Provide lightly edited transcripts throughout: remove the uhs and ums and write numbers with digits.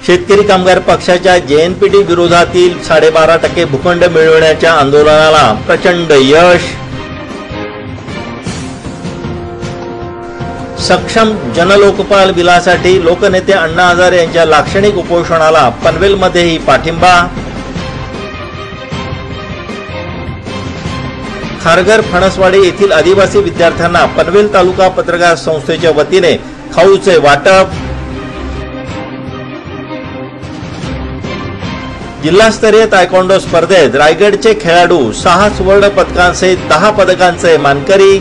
शेतकरी कामगार पक्षाच्या जेएनपीटी विरोधातील 12.5% भूखंड मिळवण्याच्या आंदोलनाला प्रचंड यश। सक्षम जनलोकपाल बिलासाठी लोकनेते अण्णा हजारे यांच्या लाक्षणिक उपोषणाला पनवेलमध्येही पाठिंबा। खारघर फणसवाडी येथील आदिवासी विद्यार्थ्यांना पनवेल तालुका पत्रकार संस्थेच्या वतीने खाऊचे वाटप। जिल्हास्तरीय तायक्वांडो स्पर्धेत रायगडचे खेळाडू 6 सुवर्ण पदकांसहित 10 पदकांचे मानकरी।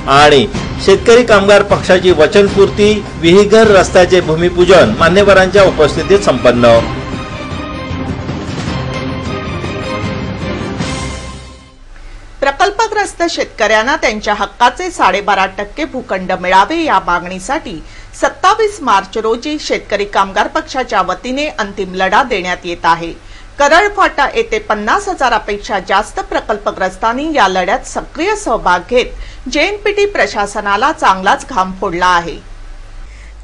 आणि शेतकरी कामगार पक्षाची वचनपूर्ती, विहीघर रस्त्याचे भूमिपूजन मान्यवरांच्या उपस्थितीत संपन्न। प्रकल्पग्रस्त शेतकऱ्यांना त्यांच्या हक्काचे 12.5% भूखंड मिळावे या मागणीसाठी 27 मार्च रोजी शेतकरी कामगार पक्षाच्या वतीने अंतिम लढा देण्यात येत आहे। करळ फाटा येथे 50,000पेक्षा जास्त प्रकल्पग्रस्तांनी या लढ्यात सक्रिय सहभाग घेत जेएनपीटी प्रशासनाला चांगलाच घाम फोडला आहे।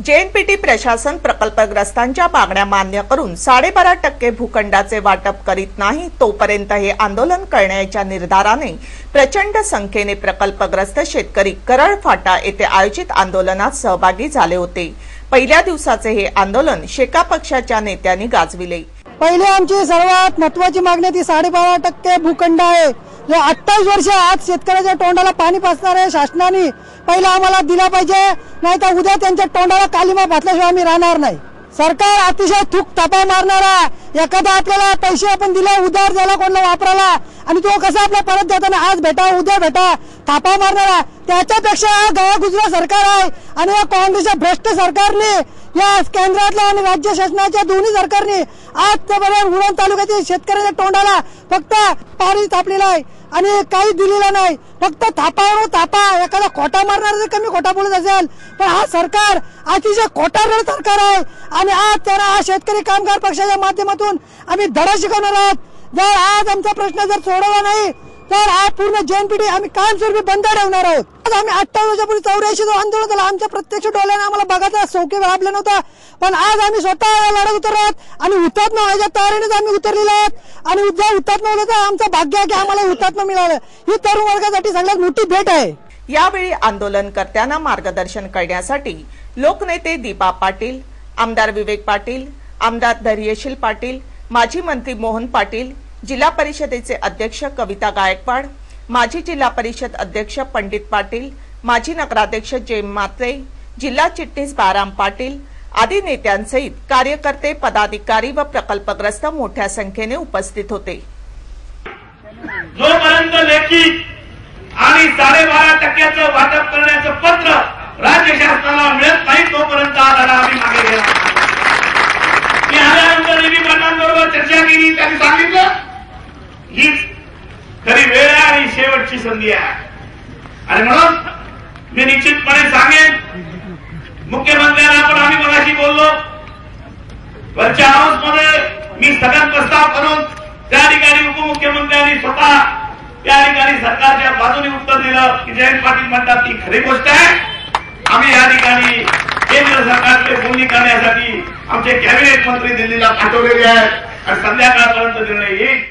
जेएनपीटी प्रशासन प्रकल्पग्रस्तांच्या मागण्या मान्य करून 12.5% भूखंडाचे वाटप करीत नाही तोपर्यंत हे आंदोलन करण्याच्या निर्धाराने प्रचंड संख्येने प्रकल्पग्रस्त शेतकरी करळ फाटा येथे आयोजित आंदोलनात सहभागी झाले होते। पहिल्या दिवसाचे हे आंदोलन शेका पक्षाच्या नेत्यांनी गाजविले। पहिले आमची सर्वात महत्त्वाची मागणी ती 12.5% भूखंड आहे। जो 28 वर्ष आज शेतकऱ्याच्या तोंडाला पाणी पाजणार आहे शासनाने पहिला आम्हाला दिला पाहिजे, नाहीतर उद्या त्यांच्या तोंडाला कालिमा फाटल्याशिवाय आम्ही राहणार नाही। सरकार अतिशय थूक थापा मारणारा, एखादा आपल्याला पैसे आपण दिले उधार द्यायला कोणाला वापराला आणि तो कसा आपला परत देताना आज भेटा उद्या भेटा थापा मारणारा, त्याच्यापेक्षा गया गुजरा सरकार आहे। आणि या काँग्रेसच्या भ्रष्ट सरकारने या केंद्रातल्या आणि राज्य शासनाच्या दोन्ही सरकारने आजपर्यंत उरण तालुक्यातील शेतकऱ्यांच्या तोंडाला फक्त पाणी तापलेलं आहे आणि काही दिलेलं नाही। फक्त थापावर थापा, एखादा खोटा मारणार जर कमी खोटा बोलत असेल पण हा सरकार अतिशय खोटारड सरकार आहे। आणि आज त्यांना शेतकरी कामगार पक्षाच्या माध्यमातून आम्ही धडा शिकवणार आहोत। जर आज आमचा प्रश्न जर सोडवला नाही तर आज पूर्ण जेएनपीटी आम्ही कायमस्वरूपी बंद ठेवणार आहोत। आज आम्ही 28 वर्षापूर्वी 84 जो आंदोलन झालं आमच्या प्रत्यक्ष डोळ्याने आम्हाला बघायचा सौख्य लाभलं नव्हतं, पण आज आम्ही स्वतः लढत उतरत आणि हुतात्मा व्हायच्या तयारीनेच आम्ही उतरलेलो आहोत। आणि जर हुतात्मा होलं तर आमचं भाग्य आहे की आम्हाला हुतात्मा मिळालं। ही तरुण वर्गासाठी सगळ्यात मोठी भेट आहे। यावेळी आंदोलनकर्त्यांना मार्गदर्शन करण्यासाठी लोकनेते दीपा पाटील, आमदार विवेक पाटील, आमदार धैर्यशील पाटील, माजी मंत्री मोहन पाटील, जिल्हा परिषदेचे अध्यक्ष कविता गायकवाड, माजी जिल्हा परिषद अध्यक्ष पंडित पाटील, माजी नगराध्यक्ष जय मात्रे, जिल्हा चिटणीस बाराम पाटील आदी नेत्यांसहित कार्यकर्ते, पदाधिकारी व प्रकल्पग्रस्त मोठ्या संख्येने उपस्थित होते। जोपर्यंत लेखी आणि 12.5%चं वाटप करण्याचं पत्र राज्य शासनाला मिळत नाही तोपर्यंत हा लढा आम्ही मागे घेणार। मी आल्यानंतर नेहमी पाटलांबरोबर चर्चा केली, त्यांनी सांगितलं हीच खरी वेळ आहे आणि शेवटची संधी आहे। आणि म्हणून मी निश्चितपणे सांगेन मुख्यमंत्र्यांना पण आम्ही मगाशी बोललो वरच्या हाऊसमध्ये मी स्थगन प्रस्ताव करून त्या ठिकाणी उपमुख्यमंत्र्यांनी स्वतः त्या ठिकाणी सरकारच्या बाजूने उत्तर दिलं की जयंत पाटील म्हणतात ती खरी गोष्ट आहे। आम्ही या ठिकाणी केंद्र सरकारचे बोलणी करण्यासाठी आमचे कॅबिनेट मंत्री दिल्लीला पाठवलेले आहेत आणि संध्याकाळपर्यंत निर्णय येईल।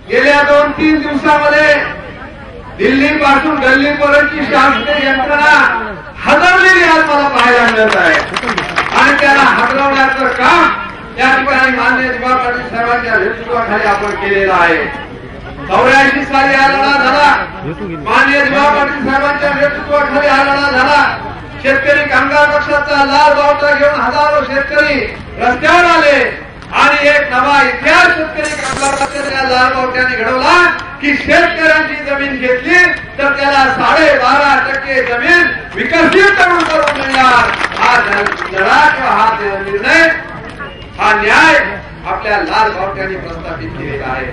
गेल्या 2-3 दिवसामध्ये दिल्ली पासून गल्लीपर्यंतची शासकीय यंत्रणा हलवलेली आज मला पाहायला मिळत आहे आणि त्याला हलवण्याचं काम या ठिकाणी माननीय दीपा पाटील साहेबांच्या नेतृत्वाखाली आपण केलेलं आहे। 84 साली हा लढा झाला, माननीय दीपा पाटील साहेबांच्या नेतृत्वाखाली हा लढा झाला। शेतकरी कामगार पक्षाचा लाल बावटा घेऊन हजारो शेतकरी रस्त्यावर आले आणि एक नवा इतिहास शेतकरी कामगार पक्षाच्या लाल बावट्याने घडवला की शेतकऱ्यांची जमीन घेतली तर त्याला 12.5% जमीन विकसित करून मिळणार। हा लढा किंवा हा निर्णय हा न्याय आपल्या लाल बावट्याने प्रस्थापित केलेला आहे।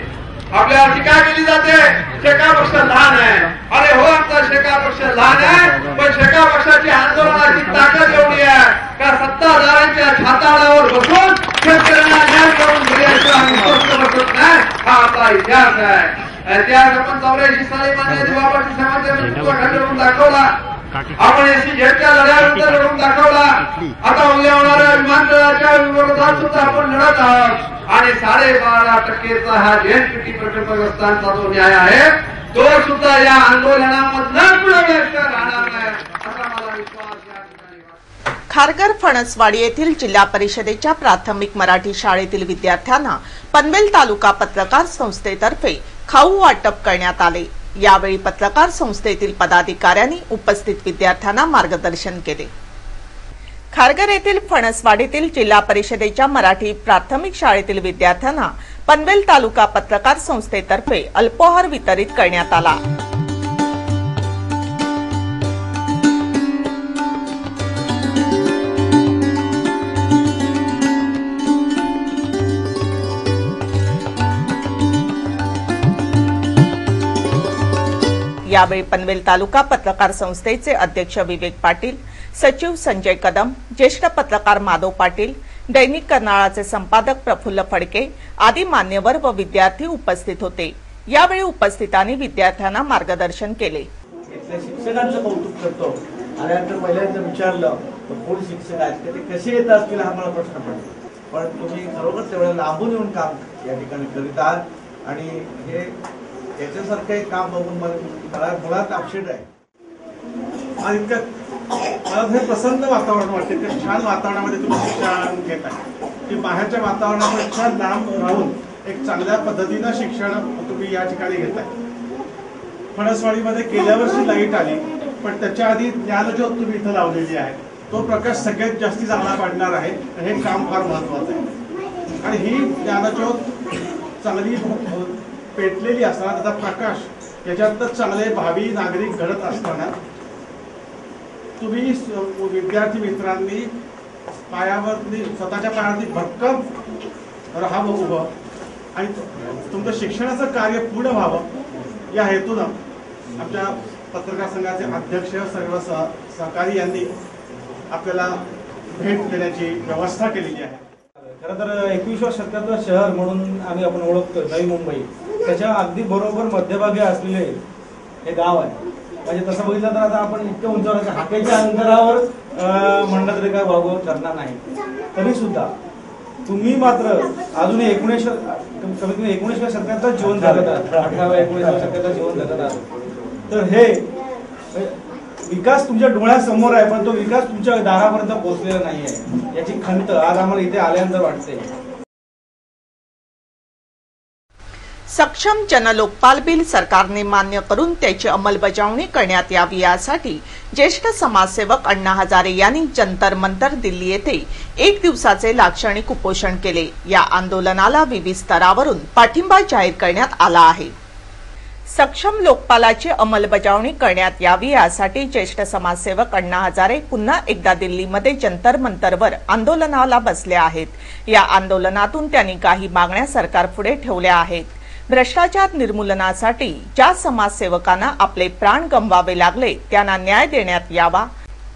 आपल्यावर टीका केली जाते शेका पक्ष लहान आहे, अरे हो आमचा शेका पक्ष लहान आहे पण शेका पक्षाची आंदोलनाची ताकद एवढी आहे का सत्ताधाऱ्यांच्या छाताडावर बसून शेतकऱ्यांना न्याय करून बसत नाही। हा आपला इतिहास आहे। इतिहास आपण 84 साली माननीय दीपा पाटील साहेबांच्या नेतृत्वाखाली दाखवला आपण SEZच्या लढ्याविरुद्ध लढून दाखवला. आता उद्या होणाऱ्या विमानतळाच्या विरोधात सुद्धा आपण लढत आहोत आणि 12.5% हा JNPT प्रकल्पग्रस्तांचा जो न्याय आहे तो सुद्धा या आंदोलनामधनं पुढे राहणार नाही असा मला विश्वास या ठिकाणी वाटतो. खारघर फणसवाडी येथील जिल्हा परिषदेच्या प्राथमिक मराठी शाळेतील विद्यार्थ्यांना पनवेल तालुका पत्रकार संस्थेतर्फे खाऊ वाटप करण्यात आले. यावेळी पत्रकार संस्थेतील पदाधिकाऱ्यांनी उपस्थित विद्यार्थ्यांना मार्गदर्शन केले. खारघर येथील फणसवाडीतील जिल्हा परिषदेच्या मराठी प्राथमिक शाळेतील विद्यार्थ्यांना पनवेल तालुका पत्रकार संस्थेतर्फे अल्पोहार वितरित करण्यात आला. यावेळी पनवेल तालुका पत्रकार संस्थेचे अध्यक्ष विवेक पाटील, सचिव संजय कदम, ज्येष्ठ पत्रकार माधव पाटील, दैनिक कर्नाळाचे संपादक प्रफुल्ल फडके आदी मान्यवर व विद्यार्थी उपस्थित होते. यावेळी उपस्थितांनी विद्यार्थ्यांना मार्गदर्शन केले. शिक्षकांचं कौतुक करतो आणि पहिल्यांदा विचारलं तर कोण शिक्षक आहेत ते कसे येत असतील हा मला प्रश्न पडतो. पण तुम्ही खरोखर तेवढ्या लांबून येऊन काम या ठिकाणी करीत आहात आणि हे याच्यासारखं एक काम बघून मला मुळात आक्षेप आहे. आणि मला हे प्रसन्न वातावरण वाटते की छान वातावरणामध्ये तुम्ही शिक्षण घेत आहे की बाहेरच्या वातावरणापेक्षा लांब राहून एक चांगल्या पद्धतीनं शिक्षण तुम्ही या ठिकाणी घेताय. फणसवाडीमध्ये गेल्या वर्षी लाईट आली पण त्याच्या आधी ज्ञानज्योत तुम्ही इथं लावलेली आहे. तो प्रकाश सगळ्यात जास्ती चांगला पडणार आहे. हे काम फार महत्वाचं आहे आणि ही ज्ञानज्योत चांगली पेटलेली असताना त्याचा प्रकाश याच्यातच चांगले भावी नागरिक घडत असताना तुम्ही विद्यार्थी मित्रांनी पायावरती स्वतःच्या पायावरती भक्कम राहावं उभं आणि तुमचं शिक्षणाचं कार्य पूर्ण व्हावं या हेतूनं आमच्या पत्रकार संघाचे अध्यक्ष सर्व सहकारी यांनी आपल्याला भेट देण्याची व्यवस्था केलेली आहे. खरं तर 21व्या शतकातलं शहर म्हणून आपण ओळखतो नवी मुंबई. त्याच्या अगदी बरोबर मध्यभागी असलेले हे गाव आहे. म्हणजे तसं बघितलं तर आता आपण इतक्या उंचावर हाकेच्या अंतरावर म्हणलं तरी काय वागवं ठरणार नाही. तरी सुद्धा तुम्ही मात्र अजूनही 19व्या शतकातलं जीवन जगत आहात. 18व्या 19व्या शतकातलं जीवन जगत आहात. तर हे विकास तुमच्या डोळ्यासमोर आहे पण तो विकास तुमच्या दारापर्यंत पोहोचलेला नाही आहे याची खंत आज आम्हाला इथे आल्यानंतर वाटते. सक्षम जनलोकपाल बिल सरकारने मान्य करून त्याची अंमलबजावणी करण्यात यावी यासाठी ज्येष्ठ समाजसेवक अण्णा हजारे यांनी जंतर मंतर दिल्ली येथे 1 दिवसाचे लाक्षणिक उपोषण केले. या आंदोलनाला विविध स्तरावरून पाठिंबा जाहीर करण्यात आला आहे. सक्षम लोकपालाची अंमलबजावणी करण्यात यावी यासाठी ज्येष्ठ समाजसेवक अण्णा हजारे पुन्हा एकदा दिल्लीमध्ये जंतर मंतरवर आंदोलनाला बसले आहेत. या आंदोलनातून त्यांनी काही मागण्या सरकारपुढे ठेवल्या आहेत. भ्रष्टाचार निर्मूलनासाठी ज्या समाजसेवकांना आपले प्राण गमवावे लागले त्यांना न्याय देण्यात यावा.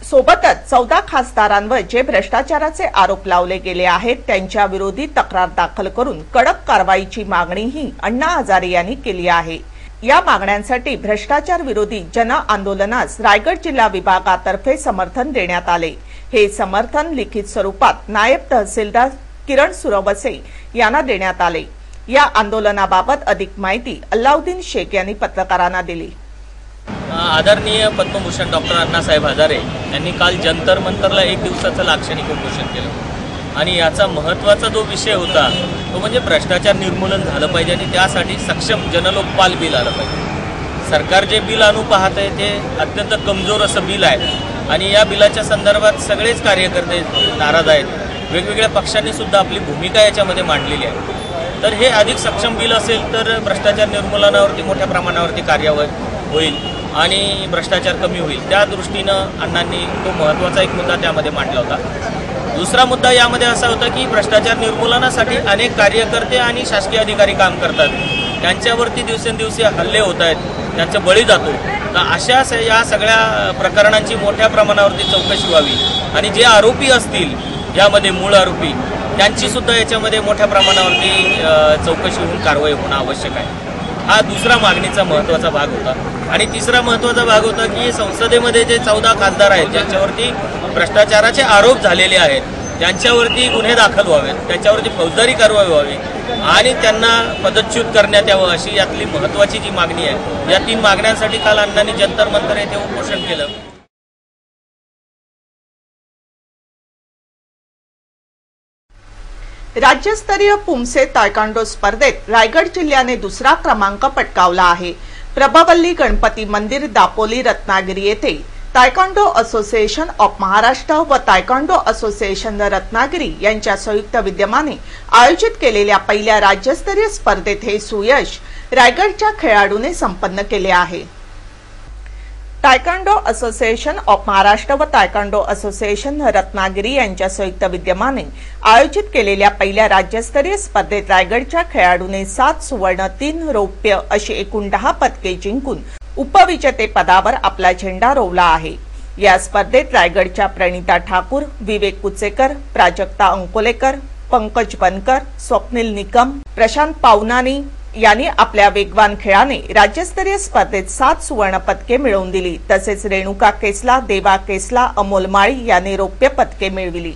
सोबतच 14 खासदारांवर जे भ्रष्टाचाराचे आरोप लावले गेले आहेत त्यांच्या विरोधी तक्रार दाखल करून कडक कारवाईची मागणीही अण्णा हजारे यांनी केली आहे. या मागण्यांसाठी भ्रष्टाचार विरोधी जन आंदोलनास रायगड जिल्हा विभागातर्फे समर्थन देण्यात आले. हे समर्थन लिखित स्वरूपात नायब तहसीलदार किरण सुरवसे यांना देण्यात आले. या आंदोलनाबाबत अधिक माहिती अल्लाउद्दीन शेख यांनी पत्रकारांना दिली. आदरणीय पद्मभूषण डॉक्टर अण्णासाहेब हजारे यांनी काल जंतर मंतरला 1 दिवसाचं लाक्षणिक उपोषण केलं आणि याचा महत्त्वाचा जो विषय होता तो म्हणजे भ्रष्टाचार निर्मूलन झालं पाहिजे आणि त्यासाठी सक्षम जनलोकपाल बिल आलं पाहिजे. सरकार जे बिल आणू पाहत आहे ते अत्यंत कमजोर असं बिल आहे आणि या बिलाच्या संदर्भात सगळेच कार्यकर्ते नाराज आहेत. वेगवेगळ्या पक्षांनी सुद्धा आपली भूमिका याच्यामध्ये मांडलेली आहे. तर हे अधिक सक्षम बिल असेल तर भ्रष्टाचार निर्मूलनावरती मोठ्या प्रमाणावरती कार्यवाही होईल आणि भ्रष्टाचार कमी होईल. त्या दृष्टीनं अण्णांनी तो महत्त्वाचा एक मुद्दा त्यामध्ये मांडला होता. दुसरा मुद्दा यामध्ये असा होता की भ्रष्टाचार निर्मूलनासाठी अनेक कार्यकर्ते आणि शासकीय अधिकारी काम करतात. त्यांच्यावरती दिवसेंदिवस हल्ले होत आहेत, त्यांचा बळी जातो. तर अशा या सगळ्या प्रकरणांची मोठ्या प्रमाणावरती चौकशी व्हावी आणि जे आरोपी असतील यामध्ये मूळ आरोपी त्यांची सुद्धा याच्यामध्ये मोठ्या प्रमाणावरती चौकशी होऊन कारवाई होणं आवश्यक आहे. हा दुसरा मागणीचा महत्त्वाचा भाग होता। आणि तिसरा महत्त्वाचा भाग होता की संसदेमध्ये जे 14 खासदार आहेत ज्यांच्यावरती भ्रष्टाचाराचे आरोप झालेले आहेत त्यांच्यावरती गुन्हे दाखल व्हावेत, त्यांच्यावरती फौजदारी कारवाई व्हावी आणि त्यांना पदच्युत करण्यात यावं अशी यातली महत्त्वाची जी मागणी आहे। या 3 मागण्यांसाठी काल अण्णांनी जंतर मंतर येथे उपोषण केलं। राज्यस्तरीय पुमसे तायकांडो स्पर्धेत रायगड जिल्ह्याने दुसरा क्रमांक पटकावला आहे। प्रभावल्ली गणपती मंदिर दापोली रत्नागिरी येथे तायकांडो असोसिएशन ऑफ महाराष्ट्र व तायकांडो असोसिएशन रत्नागिरी यांच्या संयुक्त विद्यमाने आयोजित केलेल्या पहिल्या राज्यस्तरीय स्पर्धेत हे सुयश रायगडच्या खेळाडूने संपन्न केले आहे। तायकांडो असोसिएशन ऑफ महाराष्ट्र व तायकांडो असोसिएशन रत्नागिरी यांच्या संयुक्त विद्यमाने आयोजित केलेल्या पहिल्या राज्यस्तरीय स्पर्धेत रायगडच्या खेळाडूने 7 सुवर्ण 3 रौप्य अशी एकूण 10 पदके जिंकून उपविजेतेपदावर आपला झेंडा रोवला आहे। या स्पर्धेत रायगडच्या प्रणिता ठाकूर, विवेक कुचेकर, प्राजक्ता अंकोलेकर, पंकज बनकर, स्वप्नील निकम, प्रशांत पावनानी यांनी आपल्या वेगवान खेळाने राज्यस्तरीय स्पर्धेत 7 सुवर्ण पदके मिळवून दिली। तसेच रेणुका केसला, देवा केसला, अमोल माळी यांनी रौप्य पदके मिळविली।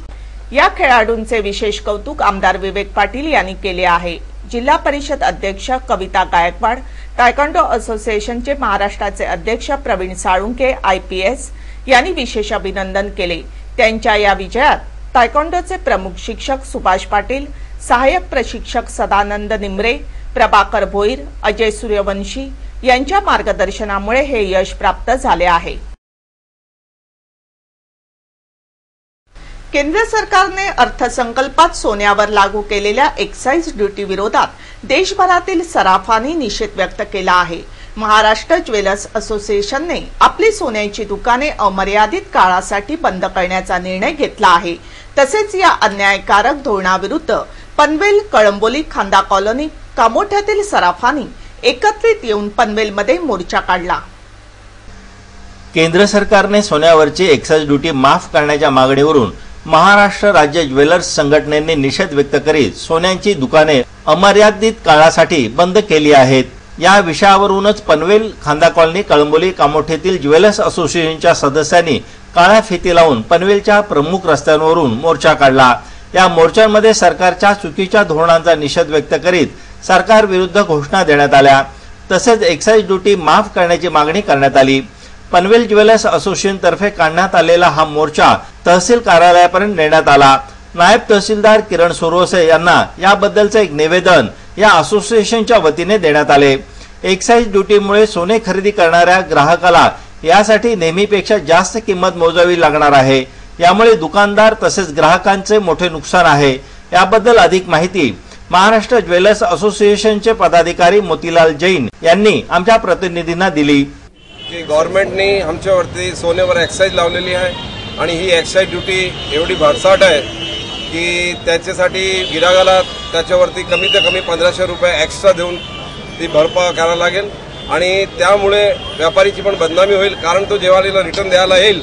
या खेळाडूंचे विशेष कौतुक आमदार विवेक पाटील यांनी केले आहे। जिल्हा परिषद अध्यक्ष कविता गायकवाड, तायकांडो असोसिएशनचे महाराष्ट्राचे अध्यक्ष प्रवीण साळुंके IPS यांनी विशेष अभिनंदन केले। त्यांच्या या विजयात तायकांडोचे प्रमुख शिक्षक सुभाष पाटील, सहाय्यक प्रशिक्षक सदानंद निमरे, प्रभाकर भोईर, अजय सूर्यवंशी यांच्या मार्गदर्शनामुळे हे यश प्राप्त झाले आहे। केंद्र सरकारने अर्थसंकल्पात सोन्यावर लागू केलेल्या एक्साइज ड्युटी विरोधात देशभरातील सराफांनी निषेध व्यक्त केला आहे। महाराष्ट्र ज्वेलर्स असोसिएशनने आपली सोन्याची दुकाने अमर्यादित काळासाठी बंद करण्याचा निर्णय घेतला आहे। तसेच या अन्यायकारक धोरणाविरुद्ध पनवेल, कळंबोली, खांदा कॉलनी, कामोठ्यातील सराफांनी एकत्रित येऊन पनवेलमध्ये मोर्चा काढला। केंद्र सरकारने सोन्यावरची एक्साइज ड्युटी माफ करण्याच्या मागणीवरून महाराष्ट्र राज्य ज्वेलर्स संघटनेने निषेध व्यक्त करीत सोन्याची दुकाने अमर्यादित काळासाठी बंद केली आहेत। या विषयावरूनच पनवेल, खांदा कॉलनी, कळंबोली, कामोठ्यातील ज्वेलर्स असोसिएशनच्या सदस्यांनी काळ्या फिती लावून पनवेलच्या प्रमुख रस्त्यांवरून मोर्चा काढला। या मोर्चांमध्ये सरकारच्या चुकीच्या धोरणांचा निषेध व्यक्त करीत सरकार विरुद्ध घोषणा देण्यात आल्या। तसेच एक्साइज ड्युटी माफ करण्याची मागणी करण्यात आली। पनवेल ज्वेलर्स असोसिएशन तर्फे काढण्यात आलेला हा मोर्चा तहसील कार्यालयापर्यंत नेण्यात आला। नायब तहसीलदार किरण सोरोसे यांना याबद्दलचे एक निवेदन या असोसिएशनच्या वतीने देण्यात आले। एक्साइज ड्युटीमुळे सोने खरेदी करणाऱ्या ग्राहकाला यासाठी नेहमीपेक्षा जास्त किंमत मोजावी लागणार आहे। यामुळे दुकानदार तसेच ग्राहकांचे मोठे नुकसान आहे। याबद्दल अधिक माहिती महाराष्ट्र ज्वेलर्स असोसिएशनचे पदाधिकारी मोतीलाल जैन यांनी आमच्या प्रतिनिधींना दिली। की गव्हर्नमेंटने आमच्यावरती सोन्यावर एक्साइज लावलेली आहे आणि ही एक्साइज ड्युटी एवढी भरसाट आहे की त्याच्यासाठी गिरागाला त्याच्यावरती कमीत कमी 1500 रुपये एक्स्ट्रा देऊन ती भरपाई करायला लागेल आणि त्यामुळे व्यापारीची पण बदनामी होईल। कारण तो जेव्हा रिटर्न द्यायला येईल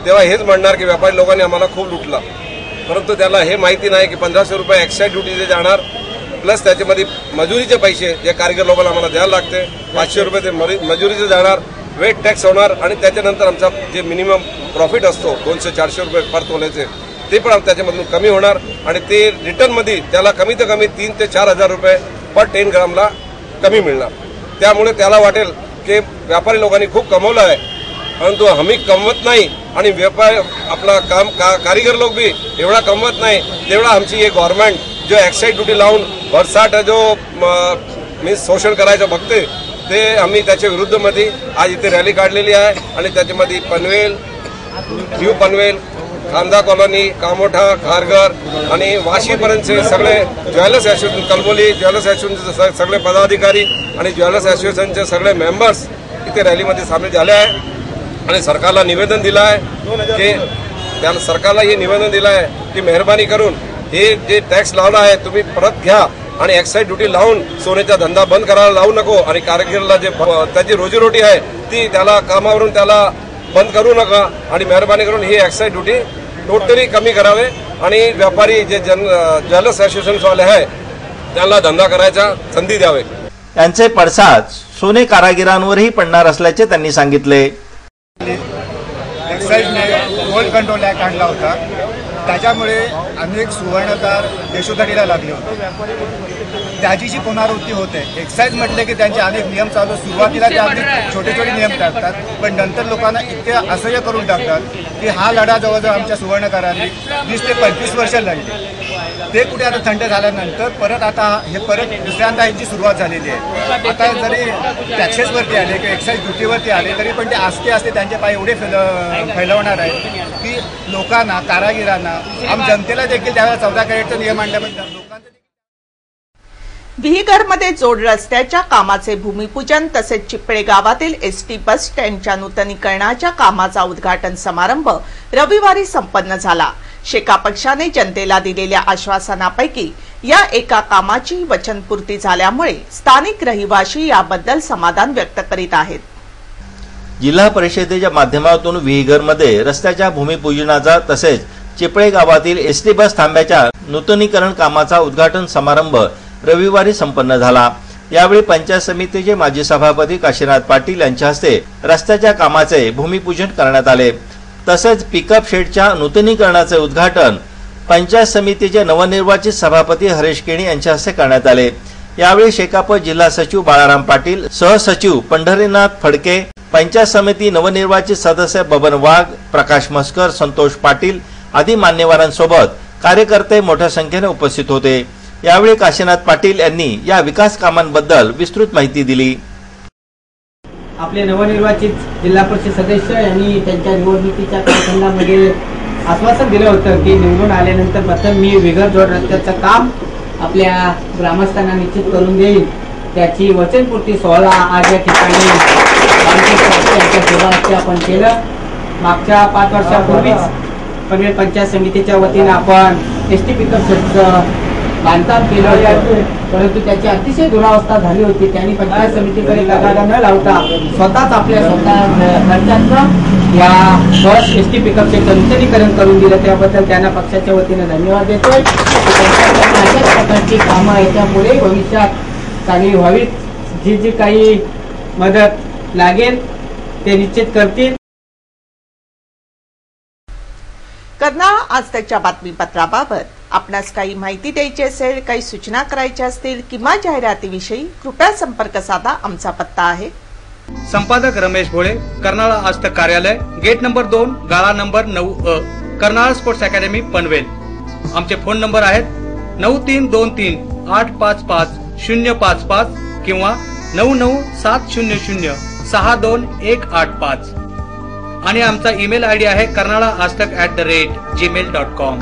तेव्हा हेच म्हणणार की व्यापारी लोकांनी आम्हाला खूप लुटला, परंतु त्याला हे माहिती नाही की 1500 रुपये एक्साइज ड्युटी जे जाणार प्लस त्याच्यामध्ये मजुरीचे पैसे जे कारीगर लोकांना आम्हाला द्यायला लागते 500 रुपये ते मजुरीचे जाणार, वेट टॅक्स होणार आणि त्याच्यानंतर आमचा जे मिनिमम प्रॉफिट असतो 200-400 रुपये पर तोल्याचे ते पण त्याच्यामधून कमी होणार आणि ते रिटर्नमध्ये त्याला कमीत कमी 3 ते 4 हजार रुपये पर 10 ग्रामला कमी मिळणार। त्यामुळे त्याला वाटेल की व्यापारी लोकांनी खूप कमवलं आहे, परंतु आम्ही कमवत नाही आणि व्यापार आपला काम कारीगर लोक भी एवढा कमवत नाही तेवढा आमची हे गव्हर्नमेंट जो एक्साइज ड्युटी लावून भरसाट जो मीन्स शोषण करायचं बघते ते आम्ही त्याच्या विरुद्धमध्ये आज इथे रॅली काढलेली आहे आणि त्याच्यामध्ये पनवेल, न्यू पनवेल, खांदा कॉलनी, कामोठा, खारघर आणि वाशीपर्यंतचे सगळे ज्वेलर्स असोसिएशन, कलबोली ज्वेलर्स असोसिएशनचे सगळे पदाधिकारी आणि ज्वेलर्स असोसिएशनचे सगळे मेंबर्स इथे रॅलीमध्ये सामील झाले आहे आणि सरकारला निवेदन दिलं आहे की त्याला सरकारला हे निवेदन दिलं आहे की मेहरबानी करून हे जे टॅक्स लावला आहे तुम्ही परत घ्या आणि एक्साइज ड्युटी लावून सोन्याचा धंदा बंद करायला लावू नको आणि कारागिराला जे त्याची रोजीरोटी आहे ती त्याला कामावरून त्याला बंद करू नका आणि मेहरबानी करून ही एक्साइज ड्युटी टोटली कमी करावे आणि व्यापारी जे ज्वेलर्स असोसिएशनवाले आहे त्यांना धंदा करायचा संधी द्यावे। यांचे पडसाद सोने कारागिरांवरही पडणार असल्याचे त्यांनी सांगितले. एक्साईजने गोल्ड कंट्रोल ॲक्ट आणला होता, त्याच्यामुळे अनेक सुवर्णकार देशोधडीला लागले होते. त्याची जी पुनरावृत्ती होते. एक्साईज म्हटले की त्यांचे अनेक नियम चालू, सुरुवातीला ते अगदी छोटे छोटे नियम टाकतात, पण नंतर लोकांना इतके असह्य करून टाकतात की हा लढा जवळजवळ आमच्या सुवर्णकारांनी 20 ते 25 वर्ष लढले. ते कुठे आता थंड झाल्यानंतर परत आता हे परत दुसऱ्यांदा ह्याची सुरुवात झालेली आहे. आता जरी टॅक्सेसवरती आले किंवा एक्साईज ड्युटीवरती आले तरी पण ते आस्ते त्यांचे पाय एवढे फैलवणार आहेत की लोकांना, कारागिरांना, आम जनतेला देखील त्यावेळेला 14 कॅरेटचा नियम आणल्याबद्दल लोकांचं. विहीगरमध्ये जोड रस्त्याच्या कामाचे भूमिपूजन तसेच चिपळे गावातील एसटी बस स्टँडच्या नूतनीकरणाच्या कामाचा उद्घाटन समारंभ रविवारी संपन्न झाला. शेका पक्षाने जनतेला दिलेल्या आश्वासनापैकी या एका कामाची वचनपूर्ती झाल्यामुळे स्थानिक रहिवासी याबद्दल समाधान व्यक्त करीत आहेत. जिल्हा परिषदेच्या माध्यमातून विहीगरमध्ये रस्त्याच्या भूमिपूजनाचा तसेच चिपळे गावातील एसटी बस थांब्याच्या नूतनीकरण कामाचा उद्घाटन समारंभ रविवारी संपन्न झाला. यावेळी पंचायत समितीचे माजी सभापती काशीनाथ पाटील यांच्या हस्ते रस्त्याच्या कामाचे भूमिपूजन करण्यात आले. तसेच पिकअप शेडच्या नूतनीकरणाचे उद्घाटन पंचायत समितीचे नवनिर्वाचित सभापती हरेश केणी यांच्या हस्ते करण्यात आले. यावेळी शेकाप जिल्हा सचिव बाळाराम पाटील, सहसचिव पंढरीनाथ फडके, पंचायत समिती नवनिर्वाचित सदस्य बबन वाघ, प्रकाश मस्कर, संतोष पाटील आदी मान्यवरांसोबत कार्यकर्ते मोठ्या संख्येने उपस्थित होते. यावेळी काशीनाथ पाटील यांनी या विकास कामांबद्दल विस्तृत माहिती दिली. आपले नवनिर्वाचित जिल्हा परिषद सदस्य यांनी त्यांच्या निवडणुकीच्या कालखंडामध्ये आश्वासन दिलं होतं की निवडून आल्यानंतर प्रथम मी विहीगर जोड रस्त्याचं काम आपल्या ग्रामस्थांना निश्चित करून देईल. त्याची वचनपूर्ती सोहळा आज या ठिकाणी आपण केलं. मागच्या 5 वर्षापूर्वीच पनवेल पंचायत समितीच्या वतीने आपण एसटी पिकअप शेडचं बांधकाम केलं, परंतु त्याची अतिशय दुरावस्था झाली होती. त्यांनी पंचायत समितीकडे तगादा न लावता स्वतःच आपल्या खर्चाचं या बस एसटी पिकअप शेडचं नूतनीकरण करून दिलं. त्याबद्दल त्यांना पक्षाच्या वतीने धन्यवाद देतोय. अशा प्रकारची कामं याच्यापुढे भविष्यात चांगली व्हावीत. जी काही मदत लागेल ते निश्चित करतील. कर्नाळ आज त्याच्या बातमीपत्राबाबत आपणास काही माहिती द्यायची असेल, काही सूचना करायच्या असतील किंवा जाहिरातीविषयी कृपया संपर्क साधा. आमचा पत्ता आहे संपादक रमेश भोळे, कर्नाळ आज तक कार्यालय, गेट नंबर 2, गाळा number 9A, Karnal sports academy Panvel. आमचे फोन नंबर आहेत 9323855055 किंवा 9970062185 आणि आमचा ईमेल आयडी आहे karnalaajtak@gmail.com.